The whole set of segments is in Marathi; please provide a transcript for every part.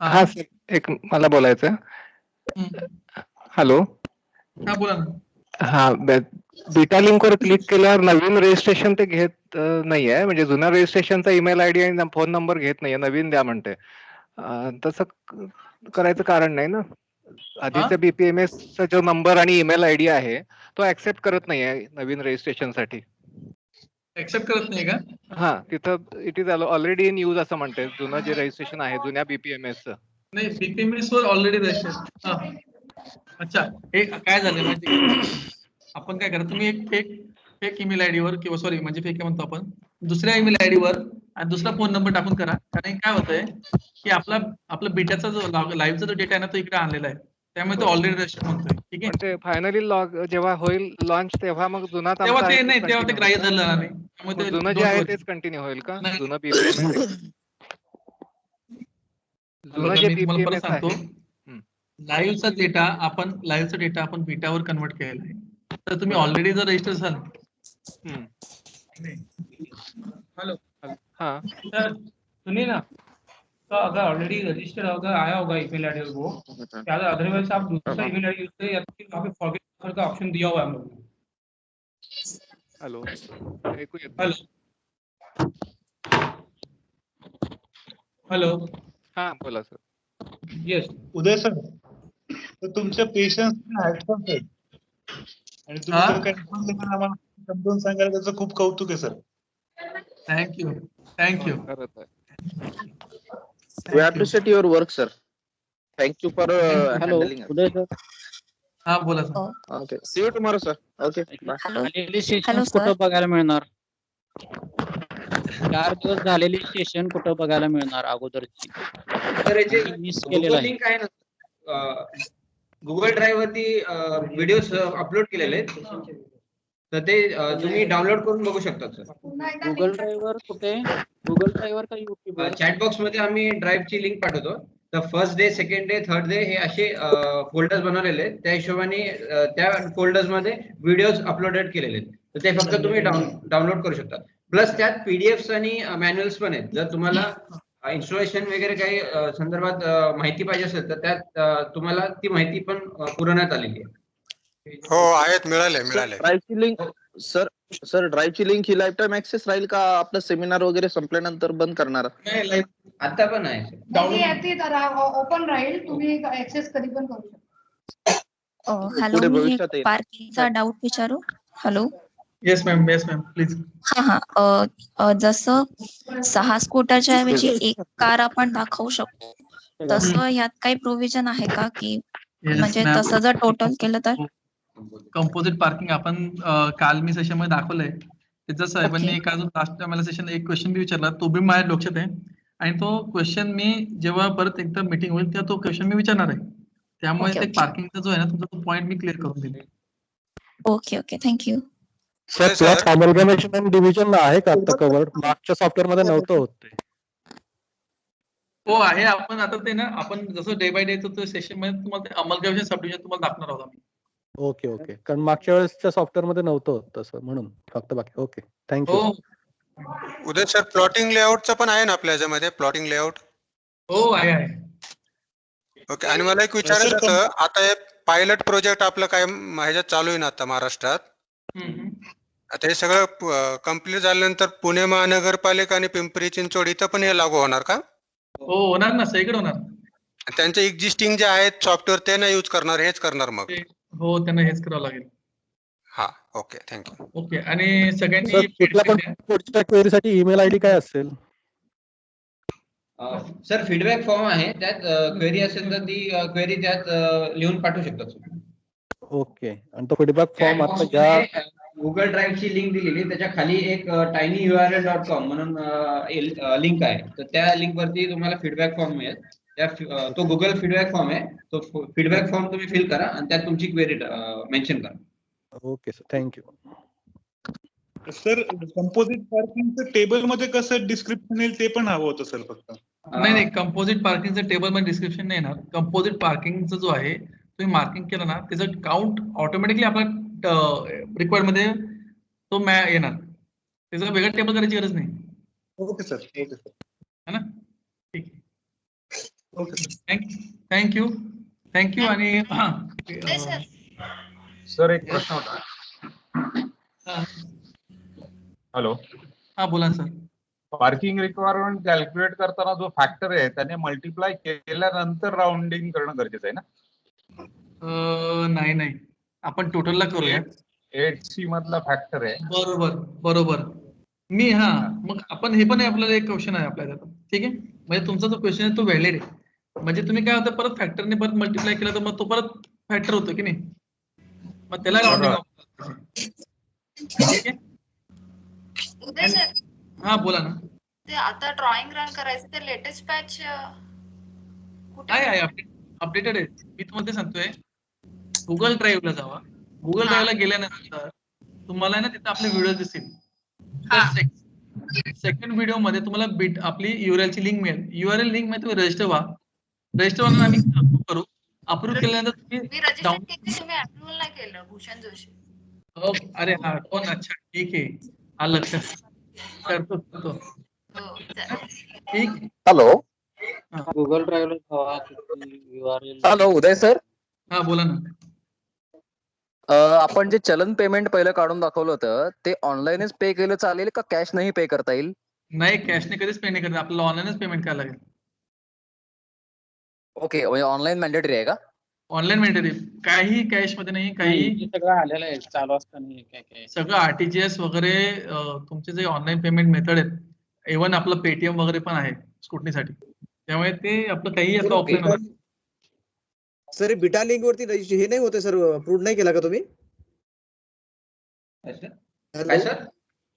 हा सर, एक मला बोलायचं. हॅलो. हा बोला ना. हा, बीटा लिंकवर क्लिक केल्यावर नवीन रजिस्ट्रेशन ते घेत नाहीये, म्हणजे जुन्या रजिस्ट्रेशनचा ईमेल आयडी आणि फोन नंबर घेत नाहीये, नवीन द्या म्हणते. तसं करायचं कारण नाही ना. आधीचा बीपीएमएस चा जो नंबर आणि ईमेल आयडी आहे तो ऍक्सेप्ट करत नाहीये नवीन रजिस्ट्रेशन साठी. ऍक्सेप्ट करत नाही का? हा, तिथं it is already in use असं म्हणते, जुनं जे रजिस्ट्रेशन आहे जुन्या बीपीएमएस चं. नाही, बीपीएमएस वर ऑलरेडी रजिस्टर. अच्छा, हे काय झालं माहिती का, आपण काय करा, तुम्ही एक ईमेल आयडी वर किंवा सॉरी म्हणजे फेक म्हणतो आपण, दुसऱ्या ईमेल आयडी वर आणि दुसरा फोन नंबर टाकून करा. कारण काय होतंय की आपला बीटाचा जो लाईव्हचा जो डेटा आहे ना तो इकडे आणलेला आहे, त्यामुळे तो ऑलरेडी रजिस्टर म्हणतोय. ठीक आहे, ते फायनली लॉग जेव्हा होईल लॉन्च तेव्हा मग जुनाच तेव्हा आमचा ते आहे नाही, तेव्हा ते कंटिन्यू ग्राह्य होईल. धरलं नाही, त्यामुळे ते जुनं जे डोंट आहे वरी. तेच कंटिन्यू होईल का? नाही. जुनं बीपीएमएस, जुनं जे मी तुम्हाला परत बीपीएमएस सांगतो, आहे. लाईव्हचा डेटा आपण बीटावर कन्वर्ट केलेला आहे. तर तुम्ही ऑलरेडी जर रजिस्टर असाल. हेलो हाँ सर, सुनिए ना, तो अगर ऑलरेडी रजिस्टर अगर आया होगा ईमेल आईडी वो, या अदरवाइज आप दूसरा ईमेल आईडी यूज करें या फिर वहाँ पे फॉरगेट का ऑप्शन दिया हुआ है हम लोग ने. हेलो, ऐकू येत हेलो नाही. हेलो, हा बोला सर. येस उदय सर, तर तुमच्या पेशन्स हेडफोन्स आहेत आणि तुम्ही हा? जर काही आम्हाला समजून सांगायला त्याचं खूप कौतुक आहे सर. थँक्यू. करत आहे. We appreciate your work, sir. Thank you for hello handling it. Uday sir. हा बोला sir. Okay. See you tomorrow, sir. Okay. Bye. झालेली सेशन कुठं बघायला मिळणार? 4 दिवस झालेली सेशन कुठं बघायला मिळणार अगोदरची? तर याचे मिस गुगल केलेला आहे. लिंक आहे ना, गुगल ड्राईव्ह वरती व्हिडिओ अपलोड केलेले आहेत, तर ते तुम्ही डाउनलोड करून बघू शकता सर. गुगल ड्राईव्ह वर कुठे? गुगल ड्राईव्ह वर का युट्यूब वर? चॅट बॉक्स मध्ये आम्ही ड्राईव्हची लिंक पाठवतो. तर first day, second day, third day हे असे फोल्डर्स बनवलेले आहेत. त्या हिशोबाने त्या फोल्डर्स मध्ये व्हिडिओज अपलोडेड केलेले आहेत. तर ते फक्त तुम्ही डाउनलोड करू शकता. प्लस त्यात पीडीएफ्स आणि मॅन्युअल्स पण आहेत. जर तुम्हाला इन्स्टॉलेशन वगैरे काही संदर्भात माहिती पाहिजे असेल तर त्यात तुम्हाला ती माहिती पण पुरवण्यात आलेली आहे. हो आहेत, मिळाले. ड्राईव्हची लिंक सर ड्राईव्हची लिंक ही लाईफ टाइम ऍक्सेस राहील का आपलं सेमिनार वगैरे संपल्यानंतर बंद करणार? नाही, आता पण आहे. ओपन राहील, तुम्ही ऍक्सेस कधी पण करू शकता. हॅलो, मी एक पार्किंगचा डाऊट विचारू? हॅलो. Yes ma'am please. हा, जसं 6 स्कूटरच्या ऐवजी एक कार आपण दाखवू शकतो, तसं यात काही प्रोव्हिजन आहे का की म्हणजे तसं जर टोटल केलं तर? कंपोजिट पार्किंग आपण काल मी सेशन मध्ये दाखवलंय. त्याचं साहेबांनी एक अजून लास्ट मला सेशन एक क्वेश्चन बी विचारला, तो बी माझ्या लक्षात आहे. आणि तो क्वेश्चन मी जेव्हा परत एकदा मीटिंग होईल तेव्हा तो क्वेश्चन मी विचारणार आहे. त्यामुळे ते पार्किंगचा जो आहे ना तुमचा तो पॉईंट मी क्लिअर करून देईल. Okay, thank you. सर अमलगमेशन आणि डिव्हिजन आहे का आता कव्हर? मागच्या सॉफ्टवेअर मध्ये नव्हतं होत ते. हो आहे. आपण आता ते ना आपण जसं डे बाय डे तो सेशन मध्ये तुम्हाला ते अमलगमेशन सब डिव्हिजन तुम्हाला दाखवणार आहोत आम्ही. ओके. कारण मागच्या वेळेसच्या सॉफ्टवेअर मध्ये नव्हतं होत तसं, म्हणून फक्त बाकी. Okay, thank you. Uday sir, plotting लेआउटचं पण आहे ना आपल्या ह्याच्यामध्ये, प्लॉटिंग लेआउट? हो आहे. ओके. आणि मला एक विचारायचं होतं, आता हे पायलट प्रोजेक्ट आपलं काय ह्याच्यात चालू आहे ना आता महाराष्ट्रात, आता हे सगळं कम्प्लीट झाल्यानंतर पुणे महानगरपालिका आणि पिंपरी चिंचवड इथं पण हे लागू होणार का? हो होणार ना, सगळीकडे होणार. त्यांचे एक्झिस्टिंग जे आहेत सॉफ्टवेअर ते नाही यूज करणार, हेच करणार मग? हो, त्यांना हेच करावं लागेल. हा, ओके, थँक्यू. ओके. आणि सगळ्यांनी पुढच्या क्वेरीसाठी ईमेल आयडी काय असेल? सर फीडबॅक फॉर्म आहे, त्यात क्वेरी असेल तर ती क्वेरी त्यात लिहून पाठवू शकतात. ओके. आणि तो फीडबॅक फॉर्म आता ज्या गुगल ड्राईव्हची लिंक दिलेली त्याच्या खाली एक tinyurl.com म्हणून लिंक आहे. तर त्या लिंक वरती तुम्हाला फीडबॅक फॉर्म मिळेल. तो गुगल फीडबॅक फॉर्म आहे. तो फीडबॅक फॉर्म तुम्ही फिल करा आणि त्यात तुमची क्वेरी मेन्शन करा. Okay sir, thank you. Sir composite पार्किंगचं टेबल मध्ये कसं डिस्क्रिप्शन येईल ते पण हवं होतं सर फक्त. नाही, कंपोजिट पार्किंगचं टेबल मध्ये डिस्क्रिप्शन नाही येणार. कंपोजिट पार्किंगचा जो आहे तुम्ही मार्किंग केलं ना त्याचं काउंट ऑटोमॅटिकली आपल्या रिक्वायर्ड मध्ये तो येणार. त्याचं वेगळं टेबल करायची गरज नाही. Okay sir. है ना? ठीक आहे. Okay sir, thank you thank you. आणि सर एक प्रश्न होता. हॅलो. हा बोला सर. पार्किंग रिक्वायरमेंट कॅल्क्युलेट करताना जो फॅक्टर आहे त्याने मल्टिप्लाय केल्यानंतर राउंडिंग करणं गरजेचं आहे ना? नाही आपण टोटलला करूया. 8C मधला फॅक्टर आहे. बरोबर. मग आपण हे पण आपल्याला एक क्वेश्चन आहे आपल्याला, ठीक आहे. म्हणजे तुमचा जो क्वेश्चन आहे तो व्हॅलिड आहे. म्हणजे तुम्ही काय होतं परत फॅक्टरने परत मल्टिप्लाय केला तर मग तो परत फॅक्टर होतो की नाही, मग त्याला राउंडिंग. ठीक आहे. उदय सर, हा बोला ना. ते आता ड्रॉइंग रन करायचं ते लेटेस्ट पॅच आहे अपडेटेड आहे. मी तुम्हाला ते सांगतोय, गुगल ड्राईव्हला जावा. गुगल ड्राईव्हला गेल्यानंतर तुम्हाला ना तिथे आपले व्हिडिओ दिसतील. सेकंड व्हिडिओ मध्ये तुम्हाला आपली URL ची लिंक मिळेल. URL लिंक मध्ये तुम्ही रजिस्टर व्हा. रजिस्टर होऊन आम्ही अप्रूव्ह करू. अप्रूव्ह केल्यानंतर मी रजिस्टर केले, तुम्ही अप्रूव्हल नाही केलं. भूषण जोशी. अरे हा कोण? अच्छा ठीक आहे, आलं लक्षात. करतो. ठीक. हॅलो. गुगल ड्राईव्हला जावा, URL. हॅलो उदय सर. हा बोला ना. आपण जे चलन पेमेंट पहिलं काढून दाखवलं होतं ते ऑनलाईनच पे केलं चालेल का कॅश नाही पे करता येईल? नाही, कॅशने कधीच पे नाही करत. आपल्याला ऑनलाईनच पेमेंट करायला लागेल. ओके, म्हणजे ऑनलाईन मॅन्डेटरी आहे का? ऑनलाईन मॅन्डेटरी, काही कॅश मध्ये नाही, काही सगळं आलेलं आहे चालू असताना. काय सगळं RTGS वगैरे. तुमचे जे ऑनलाईन पेमेंट मेथड आहेत, इव्हन आपलं पेटीएम वगैरे पण आहे स्कुटनीसाठी. त्यामुळे ते आपलं काही आता ऑफलाईन होतं. सर बिटा लिंक वरती हे नाही होते सर, अप्रूव्ह नाही केला का तुम्ही? काय सर?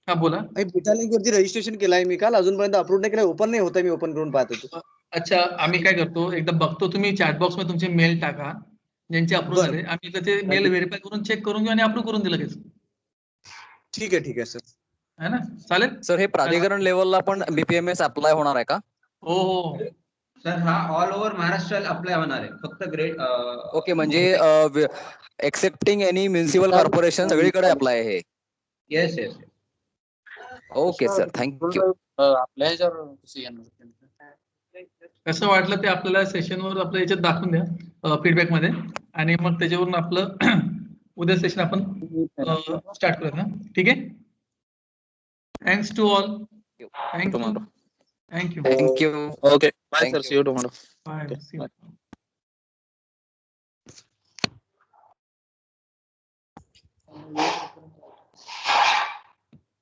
हा बोला. बिटा लिंक वरती रजिस्ट्रेशन केलंय मी काल, अजूनपर्यंत अप्रूव्ह नाही केलं. ओपन नाही होतं, मी ओपन करून पाहत होतो. अच्छा, आम्ही काय करतो, एकदा बघतो. तुम्ही चॅटबॉक्स मध्ये तुमचे मेल टाका ज्यांचे अप्रूव्ह झाले. आम्ही त्याचे मेल व्हेरीफाय करून चेक करून घेऊ आणि अप्रूव्ह करून दिलं लगेच. ठीक आहे सर. है ना, चालेल सर. हे प्राधिकरण लेवलला पण BPMS अप्लाय होणार आहे का? हो. सर हा ऑल ओव्हर महाराष्ट्राला अप्लाय होणार आहे. फक्त ग्रेट. ओके, म्हणजे एक्सेप्टिंग एनी म्युनिसिपल कॉर्पोरेशन सगळीकडे अप्लाय आहे. येस. Okay sir, thank you. आपल्या ह्याच्यावर कसं वाटलं ते आपल्याला सेशनवर आपल्या याच्यात दाखवून द्या, फीडबॅक मध्ये. आणि मग त्याच्यावरून आपलं उद्या सेशन आपण स्टार्ट करूया ना. ठीक आहे. Thanks to all. Thank you. Okay bye sir, see you tomorrow. Bye.